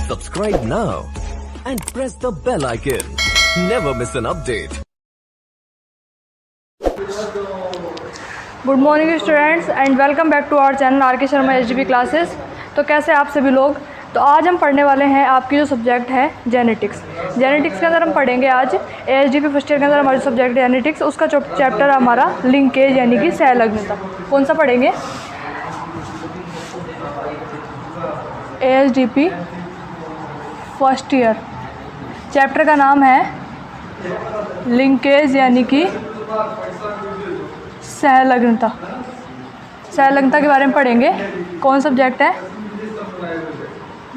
Subscribe now and press the bell icon. Never miss an update. Good morning students and welcome back to our channel R K Sharma HDP classes. तो कैसे आप सभी लोग। तो आज हम पढ़ने वाले हैं आपकी जो सब्जेक्ट है जेनेटिक्स। जेनेटिक्स के अंदर हम पढ़ेंगे आज एचडीपी फर्स्ट ईयर के अंदर हमारा जो सब्जेक्ट जेनेटिक्स, उसका चैप्टर हमारा लिंकेज यानी कि सहलग्नता। कौन सा पढ़ेंगे? एचडीपी फर्स्ट ईयर, चैप्टर का नाम है लिंकेज यानी कि सहलग्नता। सहलग्नता के बारे में पढ़ेंगे। कौन सब्जेक्ट है?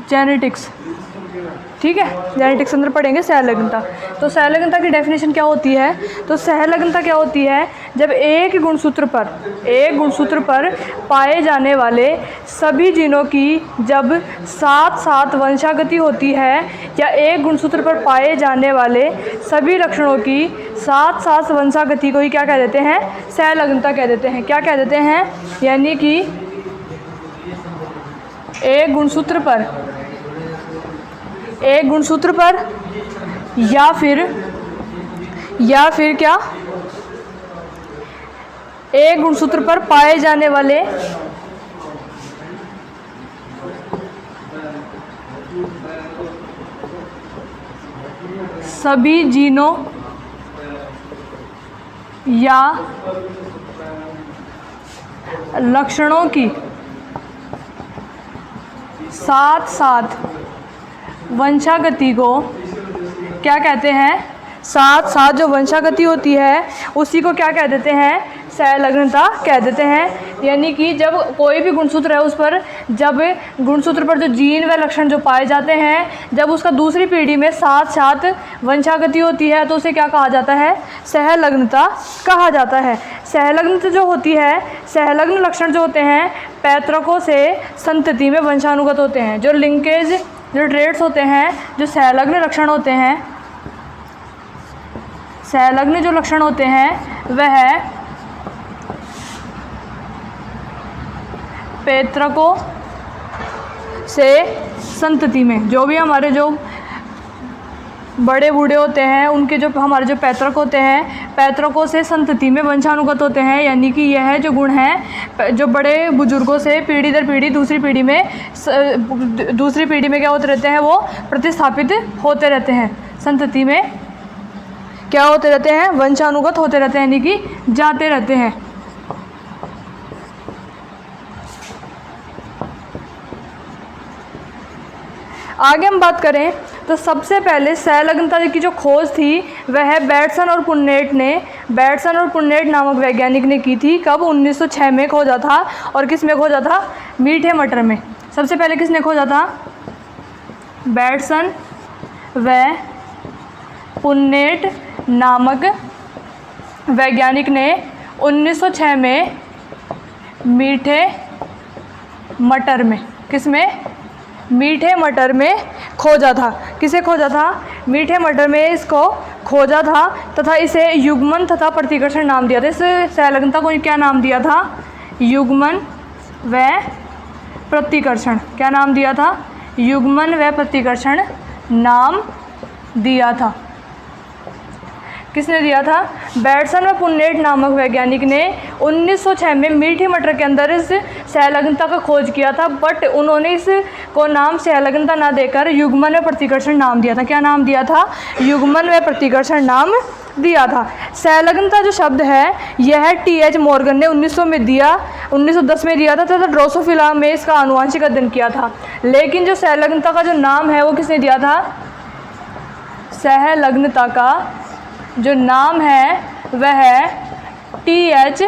जेनेटिक्स। ठीक है, जेनेटिक्स अंदर पढ़ेंगे सहलग्नता। तो सहलग्नता की डेफिनेशन क्या होती है? तो सहलग्नता क्या होती है? जब एक गुणसूत्र पर पाए जाने वाले सभी जीनों की जब साथ साथ वंशागति होती है, या एक गुणसूत्र पर पाए जाने वाले सभी लक्षणों की साथ साथ वंशागति को ही क्या कह देते हैं? सहलग्नता कह देते हैं। क्या कह देते हैं? यानी कि एक गुणसूत्र पर या फिर क्या, एक गुणसूत्र पर पाए जाने वाले सभी जीनों या लक्षणों की साथ साथ वंशागति को क्या कहते हैं? साथ साथ जो वंशागति होती है उसी को क्या कह देते हैं? सहलग्नता कह देते हैं। यानी कि जब कोई भी गुणसूत्र है उस पर, जब गुणसूत्र पर जो जीन व लक्षण जो पाए जाते हैं, जब उसका दूसरी पीढ़ी में साथ साथ वंशागति होती है तो उसे क्या कहा जाता है? सहलग्नता कहा जाता है। सहलग्नता जो होती है, सहलग्न लक्षण जो होते हैं पैतृकों से संतति में वंशानुगत होते हैं। जो लिंकेज जो ट्रेट्स होते हैं, जो सहलग्न लक्षण होते हैं, सहलग्न जो लक्षण होते हैं वह पैतृकों से संतति में, जो भी हमारे जो बड़े बूढ़े होते हैं उनके जो हमारे जो पैतृक होते हैं, पैतृकों से संतति में वंशानुगत होते हैं। यानी कि यह जो गुण हैं जो बड़े बुजुर्गों से पीढ़ी दर पीढ़ी दूसरी पीढ़ी में क्या होते रहते हैं? वो प्रतिस्थापित होते रहते हैं। संतति में क्या होते रहते हैं? वंशानुगत होते रहते हैं, यानी कि जाते रहते हैं। आगे हम बात करें तो सबसे पहले सहलग्नता की जो खोज थी वह बैटसन और पुन्नेट नामक वैज्ञानिक ने की थी। कब? 1906 में खोजा था। और किस में खोजा था? मीठे मटर में। सबसे पहले किसने खोजा था? बैटसन व पुन्नेट नामक वैज्ञानिक ने 1906 में मीठे मटर में, किसमें? मीठे मटर में खोजा था। किसे खोजा था? मीठे मटर में इसको खोजा था तथा इसे युग्मन तथा प्रतिकर्षण नाम दिया था। इस सहलग्नता को क्या नाम दिया था? युग्मन व प्रतिकर्षण। क्या नाम दिया था? युग्मन व प्रतिकर्षण नाम दिया था। किसने दिया था? बैटसन व पुन्नेट नामक वैज्ञानिक ने 1906 में मीठी मटर के अंदर इस सहलग्नता का खोज किया था। बट उन्होंने इसको नाम सहलग्नता ना देकर युग्मन व प्रतिकर्षण नाम दिया था। क्या नाम दिया था? युग्मन व प्रतिकर्षण नाम दिया था। सहलग्नता जो शब्द है यह टी.एच. मॉर्गन ने 1910 में दिया था तथा ड्रोसोफिला में इसका आनुवांशिक अध्ययन किया था। लेकिन जो सहलग्नता का जो नाम है वो किसने दिया था? सहलग्नता का जो नाम है वह टी.एच.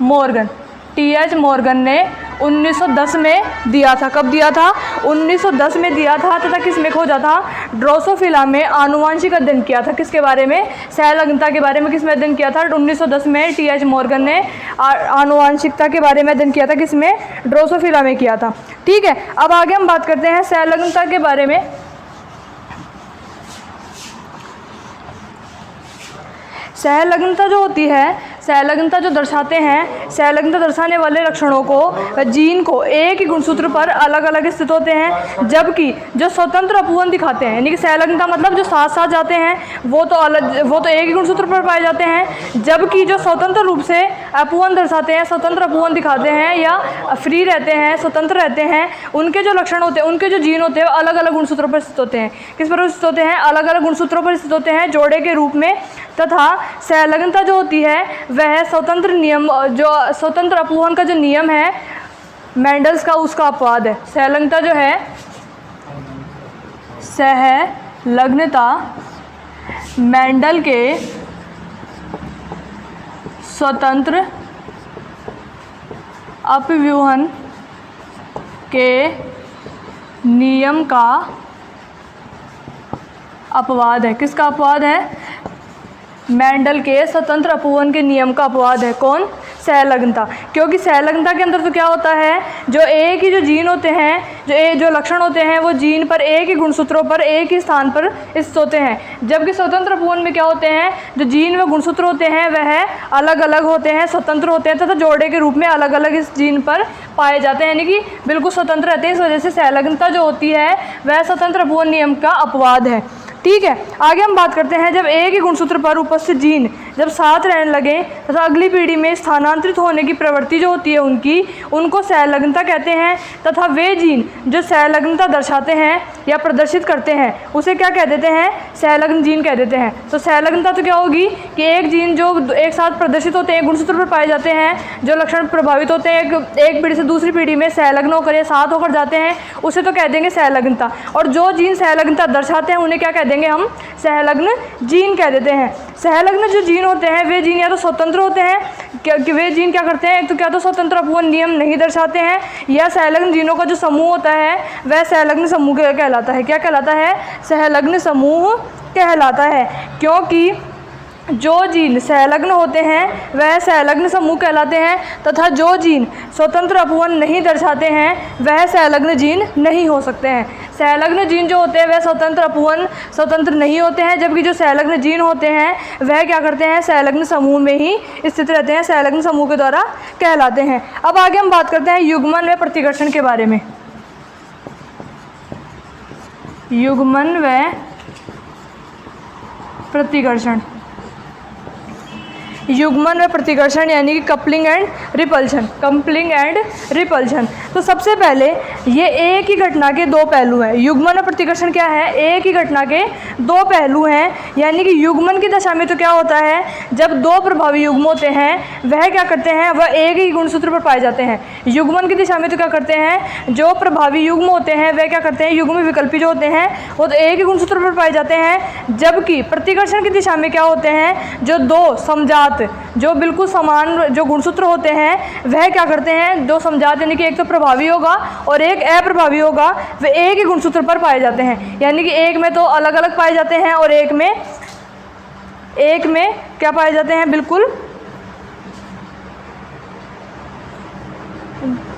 मॉर्गन ने 1910 में दिया था। कब दिया था? 1910 में दिया था तथा किस में खोजा था? ड्रोसोफिला में आनुवांशिक अध्ययन किया था। किसके बारे में? सहलग्नता के बारे में। किस में अध्ययन किया था? 1910 में टी.एच. मॉर्गन ने आनुवांशिकता के बारे में अध्ययन किया था। किस में? ड्रोसोफिला में किया था। ठीक है, अब आगे हम बात करते हैं सहलग्नता के बारे में। सहलग्नता जो होती है, संलग्नता जो दर्शाते हैं, संलग्नता दर्शाने वाले लक्षणों को, जीन को एक ही गुणसूत्र पर अलग अलग स्थित होते हैं, जबकि जो स्वतंत्र अपवन दिखाते हैं, यानी कि संलग्नता मतलब जो साथ साथ जाते हैं वो तो एक ही गुणसूत्र पर पाए जाते हैं, जबकि जो स्वतंत्र रूप से अपवन दर्शाते हैं, स्वतंत्र अपवन दिखाते हैं या फ्री रहते हैं, स्वतंत्र रहते हैं, उनके जो लक्षण होते हैं, उनके जो जीन होते हैं अलग अलग गुणसूत्रों पर स्थित होते हैं। किस पर स्थित होते हैं? अलग अलग गुणसूत्रों पर स्थित होते हैं, जोड़े के रूप में। तथा संलग्नता जो होती है वह स्वतंत्र नियम, जो स्वतंत्र अपवन का जो नियम है मेंडल्स का, उसका अपवाद है। संलग्नता जो है, संलग्नता मेंडल के स्वतंत्र अपव्यूहन के नियम का अपवाद है। किसका अपवाद है? मेंडल के स्वतंत्र अपव्यूहन के नियम का अपवाद है। कौन? संलग्नता। क्योंकि संलग्नता के अंदर तो क्या होता है, जो एक ही जो जीन होते हैं, जो लक्षण होते हैं वो जीन पर एक ही गुणसूत्रों पर एक ही स्थान पर स्थित होते हैं, जबकि स्वतंत्र अपव्यूहन में क्या होते हैं, जो जीन व गुणसूत्र होते हैं वह अलग अलग होते हैं, स्वतंत्र होते हैं तथा जोड़े के रूप में अलग अलग इस जीन पर पाए जाते हैं, यानी कि बिल्कुल स्वतंत्र रहते हैं। इस वजह से संलग्नता जो होती है वह स्वतंत्र अपव्यूहन नियम का अपवाद है। ठीक है, आगे हम बात करते हैं, जब एक ही गुणसूत्र पर उपस्थित जीन जब साथ रहने लगे तथा अगली पीढ़ी में स्थानांतरित होने की प्रवृत्ति जो होती है उनको संलग्नता कहते हैं, तथा वे जीन जो संलग्नता दर्शाते हैं या प्रदर्शित करते हैं उसे क्या कह देते हैं? संलग्न जीन कह देते हैं। तो संलग्नता तो क्या होगी कि एक जीन जो एक साथ प्रदर्शित होते हैं, गुणसूत्र पर पाए जाते हैं, जो लक्षण प्रभावित होते हैं, एक पीढ़ी से दूसरी पीढ़ी में संलग्न होकर या साथ होकर जाते हैं, उसे तो कह देंगे संलग्नता। और जो जीन संलग्नता दर्शाते हैं उन्हें क्या कह देंगे हम? संलग्न जीन कह देते हैं। संलग्न जो जीन होते हैं वे जीन या तो स्वतंत्र होते हैं, कि वे जीन क्या करते हैं, एक तो क्या तो स्वतंत्र अपव्यूहन नियम नहीं दर्शाते हैं, या संलग्न जीनों का जो समूह होता है वह संलग्न समूह कहलाता है। क्या कहलाता है? संलग्न समूह कहलाता है। क्योंकि जो जीन संलग्न होते हैं वह संलग्न समूह कहलाते हैं, तथा जो जीन स्वतंत्र अपव्यूहन नहीं दर्शाते हैं वह संलग्न जीन नहीं हो सकते हैं। संलग्न जीन जो होते हैं वह स्वतंत्र अपव्यूहन स्वतंत्र नहीं होते हैं, जबकि जो संलग्न जीन होते हैं वह क्या करते हैं? संलग्न समूह में ही स्थित रहते हैं, संलग्न समूह के द्वारा कहलाते हैं। अब आगे हम बात करते हैं युग्मन व प्रतिकर्षण के बारे में। युग्मन व प्रतिकर्षण, युग्मन व प्रतिकर्षण यानी कि coupling and repulsion. Coupling and repulsion, तो सबसे पहले ये एक ही घटना के दो पहलू हैं। युग्मन और प्रतिकर्षण क्या है? एक ही घटना के दो पहलू हैं। यानी कि युग्मन की दशा में तो क्या होता है, जब दो प्रभावी युग्म होते हैं वह क्या करते हैं, वह एक ही गुणसूत्र पर पाए जाते हैं। युग्मन की दिशा में तो क्या करते हैं, जो प्रभावी युग्म होते हैं वह क्या करते हैं, युग्म विकल्पी जो होते हैं वो तो एक ही गुणसूत्र पर पाए जाते हैं, जबकि प्रतिकर्षण की दिशा में क्या होते हैं, जो दो समजात, जो बिल्कुल समान जो गुणसूत्र होते हैं वह क्या करते हैं, दो समजात यानी कि एक तो प्रभावी होगा और एक अप्रभावी होगा, वे एक ही गुणसूत्र पर पाए जाते हैं। यानी कि एक में तो अलग अलग पाए जाते हैं और एक में क्या पाए जाते हैं, बिल्कुल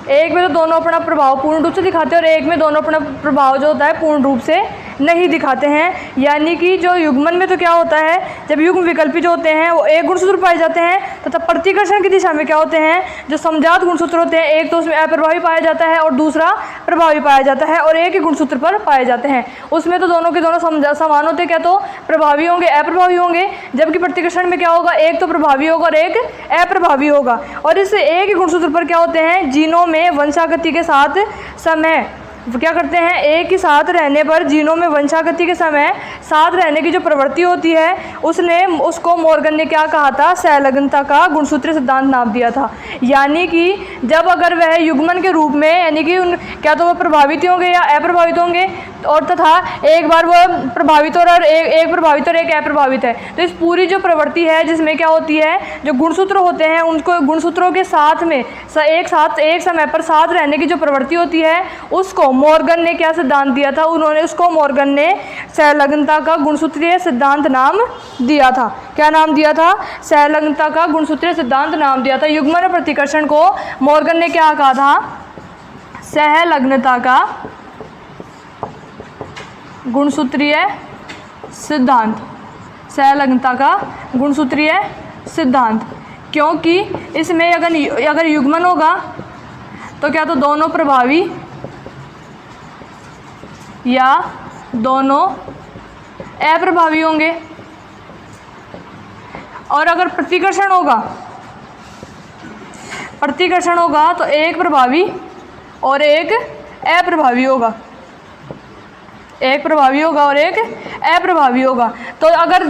एक में तो दोनों अपना प्रभाव पूर्ण रूप से दिखाते हैं और एक में दोनों अपना प्रभाव जो होता है पूर्ण रूप से नहीं दिखाते हैं। यानी कि जो युग्मन में तो क्या होता है, जब युग्म विकल्पी जो होते हैं वो एक गुणसूत्र पाए जाते हैं, तथा प्रतिकर्षण की दिशा में क्या होते हैं, जो समजात गुणसूत्र होते हैं एक तो उसमें अप्रभावी पाया जाता है और दूसरा प्रभावी पाया जाता है और एक ही गुणसूत्र पर पाए जाते हैं। उसमें तो दोनों के दोनों समान होते हैं, क्या तो प्रभावी होंगे अप्रभावी होंगे, जबकि प्रतिकर्षण में क्या होगा, एक तो प्रभावी होगा और एक अप्रभावी होगा। और इस एक ही गुणसूत्र पर क्या होते हैं, जीनों में वंशागति के साथ समय क्या करते हैं, एक ही साथ रहने पर जीनों में वंशागति के समय साथ रहने की जो प्रवृत्ति होती है उसको मॉर्गन ने क्या कहा था, संलग्नता का गुणसूत्रीय सिद्धांत नाम दिया था। यानी कि जब अगर वह युग्मन के रूप में यानी कि क्या तो वह प्रभावित होंगे या अप्रभावित होंगे, और तथा एक बार वह प्रभावित और एक प्रभावित और एक अप्रभावित है, तो इस पूरी जो प्रवृत्ति है जिसमें क्या होती है, जो गुणसूत्र होते हैं उनको गुणसूत्रों के साथ में एक समय पर साथ रहने की जो प्रवृत्ति होती है उसको मॉर्गन ने क्या सिद्धांत दिया था, उन्होंने उसको मॉर्गन ने संलग्नता का गुणसूत्रीय सिद्धांत नाम दिया था। क्या नाम दिया था, संलग्नता का गुणसूत्रीय सिद्धांत नाम दिया था। युग्मन और प्रतिकर्षण को मॉर्गन ने क्या कहा था, संलग्नता का गुणसूत्रीय सिद्धांत, संलग्नता का गुणसूत्रीय सिद्धांत। क्योंकि इसमें अगर युग्मन होगा तो क्या तो दोनों प्रभावी या दोनों अप्रभावी होंगे, और अगर प्रतिकर्षण होगा तो एक प्रभावी और एक अप्रभावी होगा, एक प्रभावी होगा और एक अप्रभावी होगा। तो अगर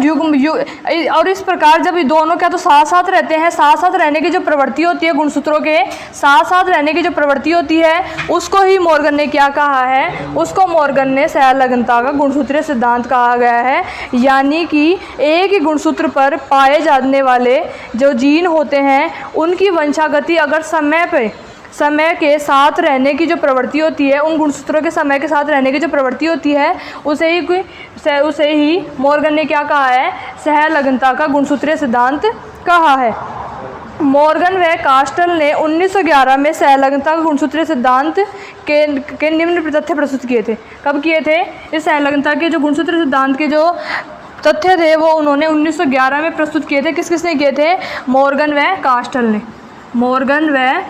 और इस प्रकार जब ये दोनों क्या तो साथ साथ रहते हैं, साथ साथ रहने की जो प्रवृत्ति होती है, गुणसूत्रों के साथ साथ रहने की जो प्रवृत्ति होती है, उसको ही मॉर्गन ने क्या कहा है, उसको मॉर्गन ने सहलग्नता का गुणसूत्रीय सिद्धांत कहा गया है। यानी कि एक ही गुणसूत्र पर पाए जाने वाले जो जीन होते हैं उनकी वंशागति अगर समय के साथ रहने की जो प्रवृत्ति होती है, उन गुणसूत्रों के समय के साथ रहने की जो प्रवृत्ति होती है, उसे ही मॉर्गन ने क्या कहा है, सहलग्नता का गुणसूत्रीय सिद्धांत कहा है। मॉर्गन व कास्टल ने 1911 में सहलग्नता का गुणसूत्रीय सिद्धांत के निम्न तथ्य प्रस्तुत किए थे। कब किए थे? इस सहलग्नता के जो गुणसूत्रीय सिद्धांत के जो तथ्य थे वो उन्होंने 1911 में प्रस्तुत किए थे। किसने किए थे? मॉर्गन व कास्टल ने। मॉर्गन व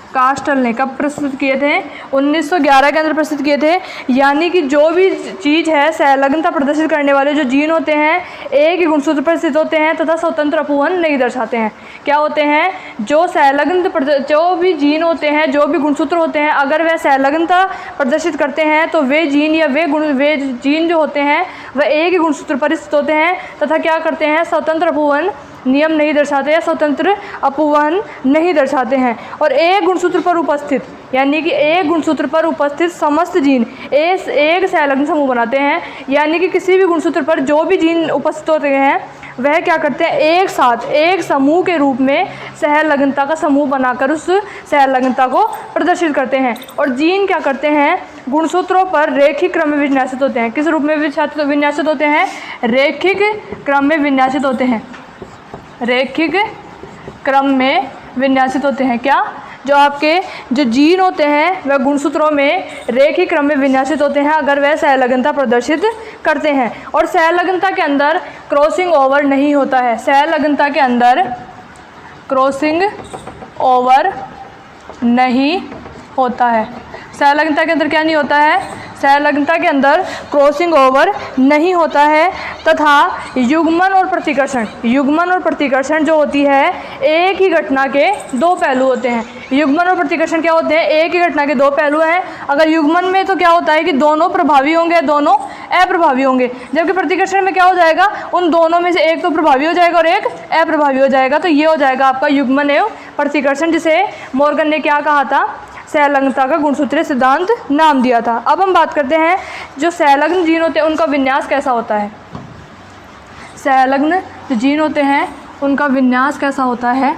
कास्टल ने कब प्रस्तुत किए थे? 1911 के अंदर प्रस्तुत किए थे। यानी कि जो भी चीज़ है, सहलग्नता प्रदर्शित करने वाले जो जीन होते हैं एक ही गुणसूत्र पर स्थित होते हैं तथा स्वतंत्र अपवहन नहीं दर्शाते हैं। क्या होते हैं? जो भी जीन होते हैं, जो भी गुणसूत्र होते हैं, अगर वह सहलग्नता प्रदर्शित करते हैं तो वे जीन या वे जीन जो होते हैं वह एक ही गुणसूत्र पर स्थित होते हैं तथा क्या करते हैं? स्वतंत्र अपवहन नियम नहीं दर्शाते या स्वतंत्र अपवहन नहीं दर्शाते हैं। और एक गुणसूत्र पर उपस्थित, यानी कि एक गुणसूत्र पर उपस्थित समस्त जीन एक सहलग्न समूह बनाते हैं। यानी कि किसी भी गुणसूत्र पर जो भी जीन उपस्थित होते हैं वह क्या करते हैं? एक साथ एक समूह के रूप में सहलग्नता का समूह बनाकर उस सहलग्नता को प्रदर्शित करते हैं। और जीन क्या करते हैं? गुणसूत्रों पर रैखिक क्रम में विन्यासित होते हैं। किस रूप में विन्यासित होते हैं? रैखिक क्रम में विन्यासित होते हैं। रैखिक क्रम में विन्यासित होते हैं। क्या? जो आपके जो जीन होते हैं वह गुणसूत्रों में रैखिक क्रम में विन्यासित होते हैं अगर वह सहलग्नता प्रदर्शित करते हैं। और सहलग्नता के अंदर क्रॉसिंग ओवर नहीं होता है। सहलग्नता के अंदर क्रॉसिंग ओवर नहीं होता है। सहलग्नता के अंदर क्या नहीं होता है? सहलग्नता के अंदर क्रॉसिंग ओवर नहीं होता है तथा युग्मन और प्रतिकर्षण जो होती है एक ही घटना के दो पहलू होते हैं। युग्मन और प्रतिकर्षण क्या होते हैं? एक ही घटना के दो पहलू हैं। अगर युग्मन में तो क्या होता है कि दोनों प्रभावी होंगे, दोनों अप्रभावी होंगे, जबकि प्रतिकर्षण में क्या हो जाएगा? उन दोनों में से एक तो प्रभावी हो जाएगा और एक अप्रभावी हो जाएगा। तो ये हो जाएगा आपका युग्मन एवं प्रतिकर्षण, जिसे मॉर्गन ने क्या कहा था? सहलग्नता का गुणसूत्रीय सिद्धांत नाम दिया था। अब हम बात करते हैं जो सहलग्न जीन होते हैं उनका विन्यास कैसा होता है। सहलग्न जो जीन होते हैं उनका विन्यास कैसा होता है?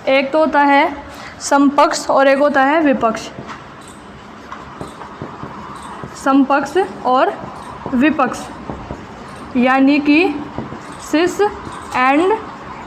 एक तो होता है समपक्ष और एक होता है विपक्ष। समपक्ष और विपक्ष यानी कि cis and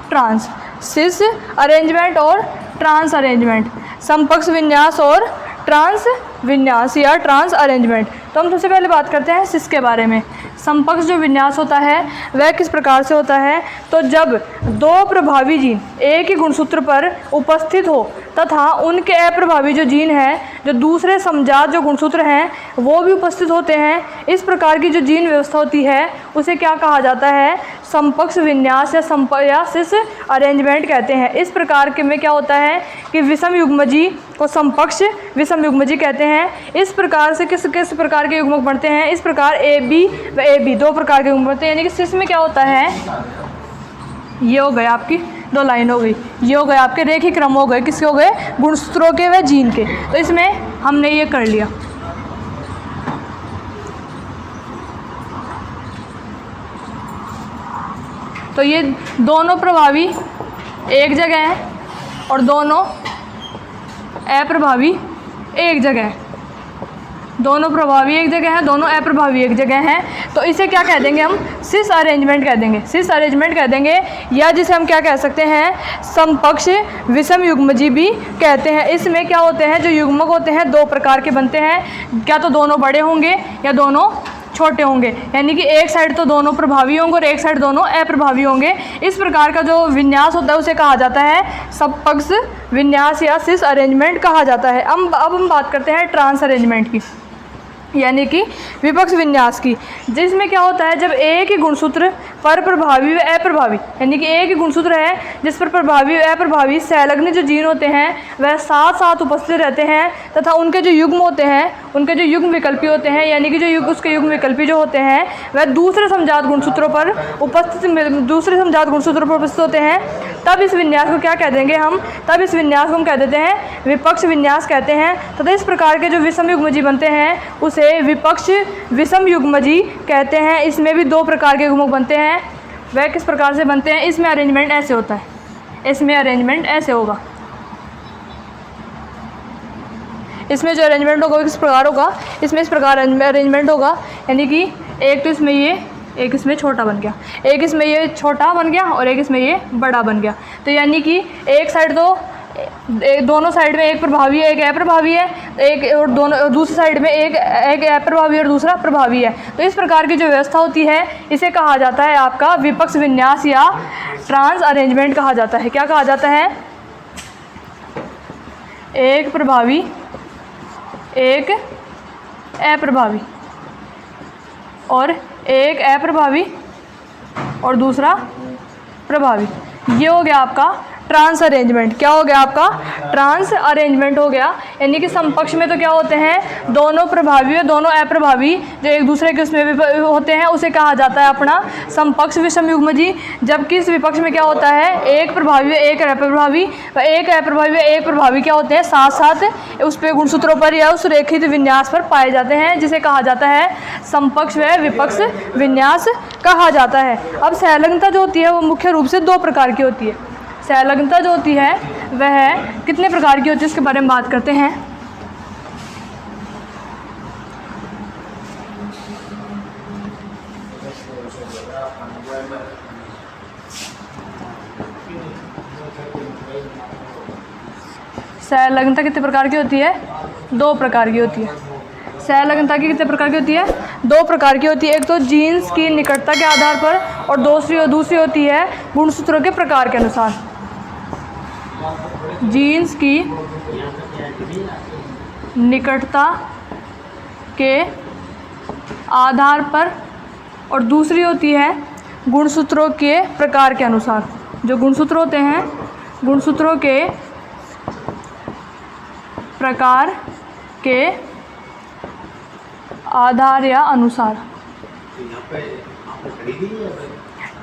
trans. Sis arrangement और ट्रांस अरेंजमेंट। समपक्ष विन्यास और ट्रांस विन्यास या ट्रांस अरेंजमेंट। तो हम सबसे पहले बात करते हैं सिस के बारे में। समपक्ष जो विन्यास होता है वह किस प्रकार से होता है? तो जब दो प्रभावी जीन एक ही गुणसूत्र पर उपस्थित हो तथा उनके अप्रभावी जो जीन हैं, जो दूसरे समजात जो गुणसूत्र हैं वो भी उपस्थित होते हैं, इस प्रकार की जो जीन व्यवस्था होती है उसे क्या कहा जाता है? समपक्ष विन्यास या सिस अरेंजमेंट कहते हैं। इस प्रकार के में क्या होता है कि विषम युग्मजी को समपक्ष विषम युग्मजी कहते हैं। इस प्रकार से किस प्रकार के युग्मक बनते हैं? इस प्रकार ए बी व ए बी दो प्रकार के युग्मक बनते हैं। यानी कि सिस में क्या होता है? ये हो गए आपकी दो लाइन हो गई, ये हो गए आपके रेखिक क्रम हो गए। किसके हो गए? गुणसूत्रों के व जीन के। तो इसमें हमने ये कर लिया। तो ये दोनों प्रभावी एक जगह हैं और दोनों अप्रभावी एक जगह है। दोनों प्रभावी एक जगह हैं, दोनों अप्रभावी एक जगह हैं, तो इसे क्या कह देंगे हम? सिस अरेंजमेंट कह देंगे, सिस अरेंजमेंट कह देंगे, या जिसे हम क्या कह सकते हैं? समपक्ष विषम युग्मजी भी कहते हैं। इसमें क्या होते हैं? जो युग्मक होते हैं दो प्रकार के बनते हैं, क्या तो दोनों बड़े होंगे या दोनों छोटे होंगे, यानी कि एक साइड तो दोनों प्रभावी होंगे और एक साइड दोनों अप्रभावी होंगे। इस प्रकार का जो विन्यास होता है उसे कहा जाता है समपक्ष विन्यास या सिस अरेंजमेंट कहा जाता है। अब हम बात करते हैं ट्रांस अरेंजमेंट की, यानी कि विपक्ष विन्यास की, जिसमें क्या होता है? जब एक ही गुणसूत्र पर प्रभावी व अप्रभावी, यानी कि एक ही गुणसूत्र है जिस पर प्रभावी व अप्रभावी संलग्न जो जीन होते हैं वह साथ साथ उपस्थित रहते हैं, तथा उनके जो युग्म होते हैं, उनके जो युग्म विकल्पी होते हैं, यानी कि जो उसके युग्म विकल्पी जो होते हैं वह दूसरे समजात गुणसूत्रों पर उपस्थित होते हैं, तब इस विन्यास को क्या कह देंगे हम? तब इस विन्यास को हम कह देते हैं विपक्ष विन्यास कहते हैं। तथा इस प्रकार के जो विषम युग्मजी बनते हैं उसे विपक्ष विषम युग्मजी कहते हैं। इसमें भी दो प्रकार के युग्मक बनते हैं। वह किस प्रकार से बनते हैं? इसमें अरेंजमेंट ऐसे होता है, इसमें अरेंजमेंट ऐसे होगा, इसमें जो अरेंजमेंट होगा किस प्रकार होगा? इसमें इस प्रकार अरेंजमेंट होगा, यानी कि एक तो इसमें ये, एक इसमें छोटा बन गया, एक इसमें ये छोटा बन गया और एक इसमें ये बड़ा बन गया। तो यानी कि एक साइड तो दोनों साइड में एक प्रभावी है एक अप्रभावी है, एक और दोनों दूसरी साइड में एक अप्रभावी और दूसरा प्रभावी है। तो इस प्रकार की जो व्यवस्था होती है इसे कहा जाता है आपका विपक्ष विन्यास या ट्रांस अरेंजमेंट कहा जाता है। क्या कहा जाता है? एक प्रभावी एक अप्रभावी और एक अप्रभावी और दूसरा प्रभावी, ये हो गया आपका ट्रांस अरेंजमेंट। क्या हो गया आपका? ट्रांस अरेंजमेंट हो गया। यानी कि समपक्ष में तो क्या होते हैं? दोनों प्रभावी और दोनों अप्रभावी जो एक दूसरे के उसमें भी होते हैं उसे कहा जाता है अपना समपक्ष विषम युग्मजी। जबकि इस विपक्ष में क्या होता है? एक प्रभावी व एक अप्रभावी व एक अप्रभावी व एक प्रभावी क्या होते हैं? साथ साथ उस पे गुणसूत्रों पर या उस रेखित विन्यास पर पाए जाते हैं, जिसे कहा जाता है समपक्ष व विपक्ष विन्यास कहा जाता है। अब संलग्नता जो होती है वो मुख्य रूप से दो प्रकार की होती है। संलग्नता जो होती है वह कितने प्रकार की होती है उसके बारे में बात करते हैं। संलग्नता कितने प्रकार की होती है? दो प्रकार की होती है। संलग्नता की कितने प्रकार की होती है? दो प्रकार की होती है। एक तो जीन्स की निकटता के आधार पर और दूसरी होती है गुणसूत्रों के प्रकार के अनुसार। जीन्स की निकटता के आधार पर और दूसरी होती है गुणसूत्रों के प्रकार के अनुसार। जो गुणसूत्र होते हैं गुणसूत्रों के प्रकार के आधार या अनुसार।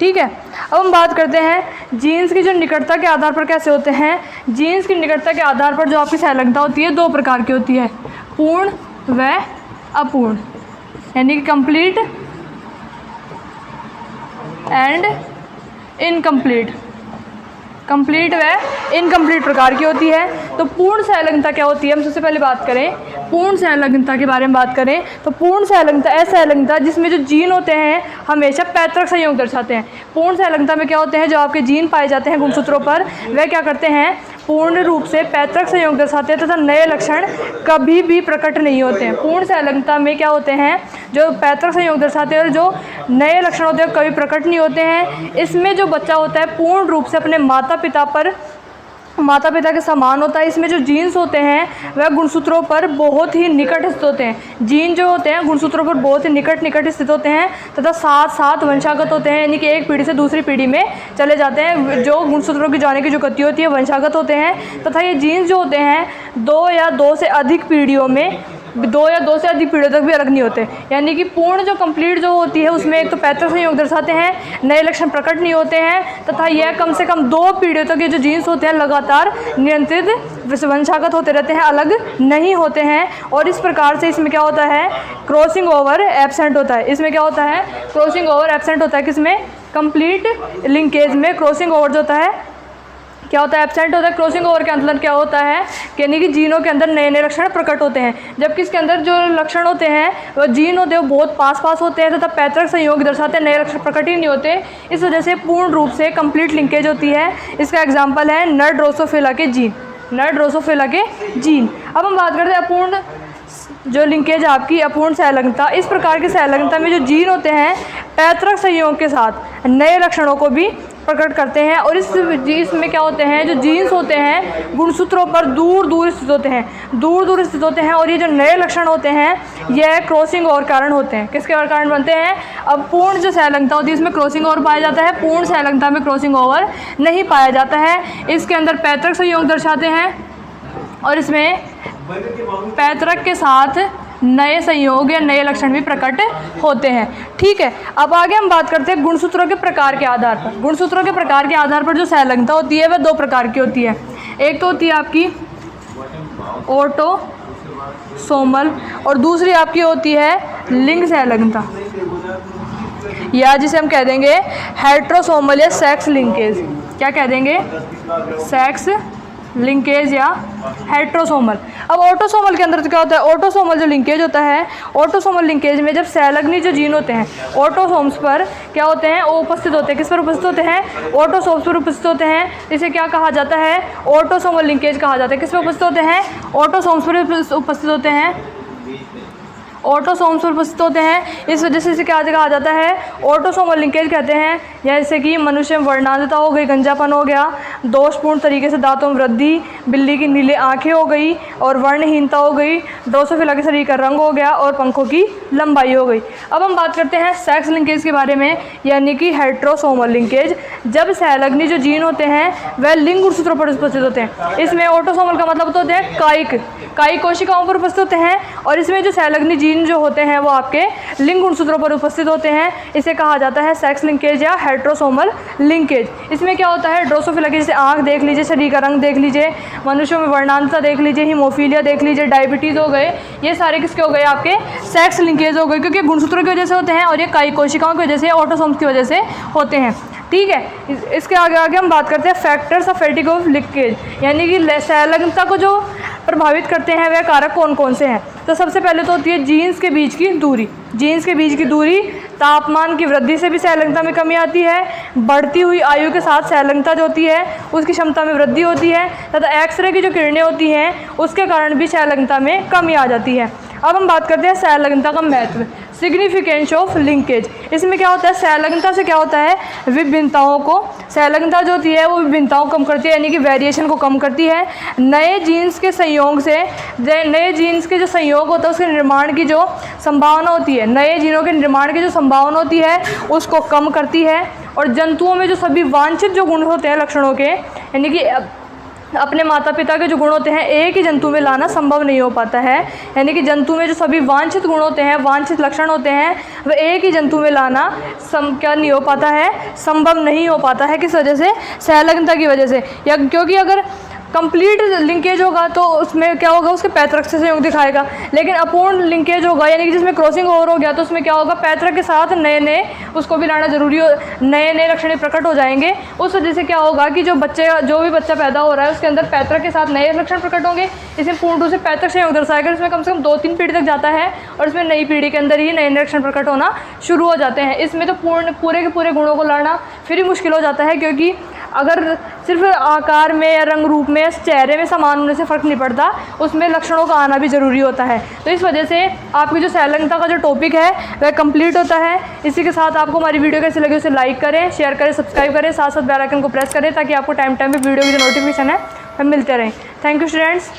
ठीक है, अब हम बात करते हैं जीन्स की जो निकटता के आधार पर कैसे होते हैं। जीन्स की निकटता के आधार पर जो आपकी संलग्नता होती है दो प्रकार की होती है, पूर्ण व अपूर्ण, यानी कि कंप्लीट एंड इनकम्प्लीट। कंप्लीट व इनकम्प्लीट प्रकार की होती है। तो पूर्ण संलग्नता क्या होती है? हम सबसे पहले बात करें पूर्ण संलग्नता के बारे में बात करें तो पूर्ण संलग्नता ऐसा संलग्नता जिसमें जो जीन होते हैं हमेशा पैतृक संयोग दर्शाते हैं। पूर्ण संलग्नता में क्या होते हैं? जो आपके जीन पाए जाते हैं गुणसूत्रों पर वह क्या करते हैं? पूर्ण रूप से पैतृक संयोग दर्शाते हैं तथा नए लक्षण कभी भी प्रकट नहीं होते हैं। पूर्ण संलग्नता में क्या होते हैं? जो पैतृक संयोग दर्शाते हैं और जो नए लक्षण होते हैं कभी प्रकट नहीं होते हैं। इसमें जो बच्चा होता है पूर्ण रूप से अपने माता पिता के समान होता है। इसमें जो जीन्स होते हैं वह गुणसूत्रों पर बहुत ही निकट स्थित होते हैं। जीन जो होते हैं गुणसूत्रों पर बहुत ही निकट स्थित होते हैं तथा साथ साथ वंशागत होते हैं, यानी कि एक पीढ़ी से दूसरी पीढ़ी में चले जाते हैं। जो गुणसूत्रों की जाने की जो गति होती है वंशागत होते हैं तथा ये जीन्स जो होते हैं दो या दो से अधिक पीढ़ियों तक भी अलग नहीं होते। यानी कि पूर्ण जो कंप्लीट जो होती है उसमें एक तो पैतृक संयोग दर्शाते हैं, नए लक्षण प्रकट नहीं होते हैं तथा यह कम से कम 2 पीढ़ियों तक ये जो जीन्स होते हैं लगातार नियंत्रित वंशागत होते रहते हैं, अलग नहीं होते हैं। और इस प्रकार से इसमें क्या होता है? क्रॉसिंग ओवर एब्सेंट होता है। इसमें क्या होता है? क्रॉसिंग ओवर एब्सेंट होता है। किसमें? कंप्लीट लिंकेज में क्रॉसिंग ओवर जो होता है क्या होता है, एब्सेंट होता है। क्रॉसिंग ओवर के अंदर क्या होता है, यानी कि जीनों के अंदर नए नए लक्षण प्रकट होते हैं, जबकि इसके अंदर जो लक्षण होते हैं वो जीन होते हैं वो बहुत पास पास होते हैं तथा पैतृक संयोग दर्शाते हैं, नए लक्षण प्रकट ही नहीं होते। इस वजह से पूर्ण रूप से कंप्लीट लिंकेज होती है। इसका एग्जाम्पल है नर ड्रोसोफिला के जीन, नर ड्रोसोफिला के जीन। अब हम बात करते हैं अपूर्ण जो लिंकेज आपकी अपूर्ण सहलग्नता। इस प्रकार की सहलग्नता में जो जीन होते हैं पैतृक संयोग के साथ नए लक्षणों को भी प्रकट करते हैं, और इसमें क्या होते हैं, जो जीन्स होते हैं गुणसूत्रों पर दूर दूर स्थित होते हैं, दूर दूर स्थित होते हैं। और ये जो नए लक्षण होते हैं यह क्रॉसिंग ओवर कारण होते हैं। किसके कारण बनते हैं, अब पूर्ण जो सहलग्नता होती है इसमें क्रॉसिंग ओवर पाया जाता है, पूर्ण सहलग्नता में क्रॉसिंग ओवर नहीं पाया जाता है। इसके अंदर पैतृक संयोग दर्शाते हैं और इसमें पैतृक के साथ नए संयोग या नए लक्षण भी प्रकट होते हैं। ठीक है, अब आगे हम बात करते हैं गुणसूत्रों के प्रकार के आधार पर। गुणसूत्रों के प्रकार के आधार पर जो सहलग्नता होती है वह दो प्रकार की होती है। एक तो होती है आपकी ऑटोसोमल और दूसरी आपकी होती है लिंग सहलग्नता, या जिसे हम कह देंगे हेट्रोसोमल या सेक्स लिंकेज। क्या कह देंगे, सेक्स लिंकेज या हेट्रोसोमल। अब ऑटोसोमल के अंदर तो क्या होता है, ऑटोसोमल जो लिंकेज होता है, ऑटोसोमल लिंकेज में जब सहलग्नी जो जीन होते हैं ऑटोसोम्स पर क्या होते हैं, वो उपस्थित होते हैं। किस पर उपस्थित होते हैं, ऑटोसोम्स पर उपस्थित होते हैं। इसे क्या कहा जाता है, ऑटोसोमल लिंकेज कहा जाता है। किस पर उपस्थित होते हैं, ऑटोसोम्स पर उपस्थित होते हैं, ऑटोसोम्स पर उपस्थित होते हैं। इस वजह से इसे क्या कहा जाता है, ऑटोसोमल लिंकेज कहते हैं। जैसे कि मनुष्य में वर्णांधता हो गई, गंजापन हो गया, दोषपूर्ण तरीके से दांतों में वृद्धि, बिल्ली की नीले आंखें हो गई और वर्णहीनता हो गई, ड्रोसोफिला के शरीर का रंग हो गया और पंखों की लंबाई हो गई। अब हम बात करते हैं सेक्स लिंकेज के बारे में, यानी कि हेट्रोसोमल लिंकेज। जब सहलग्नी जो जीन होते हैं वह लिंग गुणसूत्रों पर उपस्थित होते हैं। इसमें ऑटोसोमल का मतलब होते हैं कायिक कोशिकाओं पर उपस्थित होते हैं, और इसमें जो सहलग्नी जीन जो होते हैं वो आपके लिंग गुणसूत्रों पर उपस्थित होते हैं। इसे कहा जाता है सेक्स लिंकेज या हेट्रोसोमल लिंकेज। इसमें क्या होता है, ड्रोसोफिला की जैसे आंख देख लीजिए, शरीर का रंग देख लीजिए, मनुष्यों में वर्णांधता देख लीजिए, हीमोफीलिया देख लीजिए, डायबिटीज़ हो गए, ये सारे किसके हो गए, आपके सेक्स लिंकेज हो गए, क्योंकि गुणसूत्रों की वजह से होते हैं और ये कायिक कोशिकाओं की वजह से, ऑटोसोम्स की वजह से होते हैं। ठीक है, इसके आगे हम बात करते हैं factors of fatigue of linkage, यानी कि सहलग्नता को जो प्रभावित करते हैं वह कारक कौन कौन से हैं। तो सबसे पहले तो होती है जीन्स के बीच की दूरी। जीन्स के बीच की दूरी, तापमान की वृद्धि से भी सहलग्नता में कमी आती है, बढ़ती हुई आयु के साथ सहलग्नता जो होती है उसकी क्षमता में वृद्धि होती है, तथा एक्सरे की जो किरणें होती हैं उसके कारण भी सहलग्नता में कमी आ जाती है। अब हम बात करते हैं सहलग्नता का महत्व, सिग्निफिकेंस ऑफ लिंकेज। इसमें क्या होता है, सहलग्नता से क्या होता है, विभिन्नताओं को, सहलग्नता जो होती है वो विभिन्नताओं को कम करती है, यानी कि वेरिएशन को कम करती है। नए जीन्स के संयोग से, नए जीन्स के जो संयोग होता है उसके निर्माण की जो संभावना होती है, नए जीनों के निर्माण की जो संभावना होती है उसको कम करती है। और जंतुओं में जो सभी वांछित जो गुण होते हैं लक्षणों के, यानी कि अपने माता पिता के जो गुण होते हैं एक ही जंतु में लाना संभव नहीं हो पाता है, यानी कि जंतु में जो सभी वांछित गुण होते हैं, वांछित लक्षण होते हैं, वह एक ही जंतु में लाना क्या नहीं हो पाता है, संभव नहीं हो पाता है। किस वजह से, सहलग्नता की वजह से। या क्योंकि अगर कंप्लीट लिंकेज होगा तो उसमें क्या होगा, उसके पैतृक से संयोग दिखाएगा, लेकिन अपूर्ण लिंकेज होगा यानी कि जिसमें क्रॉसिंग ओवर हो गया तो उसमें क्या होगा, पैतृक के साथ नए नए उसको भी लाना जरूरी हो, नए नए लक्षण प्रकट हो जाएंगे। उस वजह से क्या होगा कि जो भी बच्चा पैदा हो रहा है उसके अंदर पैतृक के साथ नए लक्षण प्रकट होंगे। इसमें पूर्ण रूप से पैतृक संयोग दर्शाएगा, इसमें कम से कम 2-3 पीढ़ी तक जाता है और इसमें नई पीढ़ी के अंदर ही नए नए लक्षण प्रकट होना शुरू हो जाते हैं। इसमें तो पूरे के पूरे गुणों को लाना फिर ही मुश्किल हो जाता है, क्योंकि अगर सिर्फ आकार में या रंग रूप में या चेहरे में समान होने से फ़र्क नहीं पड़ता, उसमें लक्षणों का आना भी ज़रूरी होता है। तो इस वजह से आपकी जो सहलग्नता का जो टॉपिक है वह कंप्लीट होता है। इसी के साथ आपको हमारी वीडियो कैसी लगी उसे लाइक करें, शेयर करें, सब्सक्राइब करें, साथ साथ बेल आइकन को प्रेस करें ताकि आपको टाइम पे वीडियो की जो नोटिफिकेशन है वह मिलते रहें। Thank you students.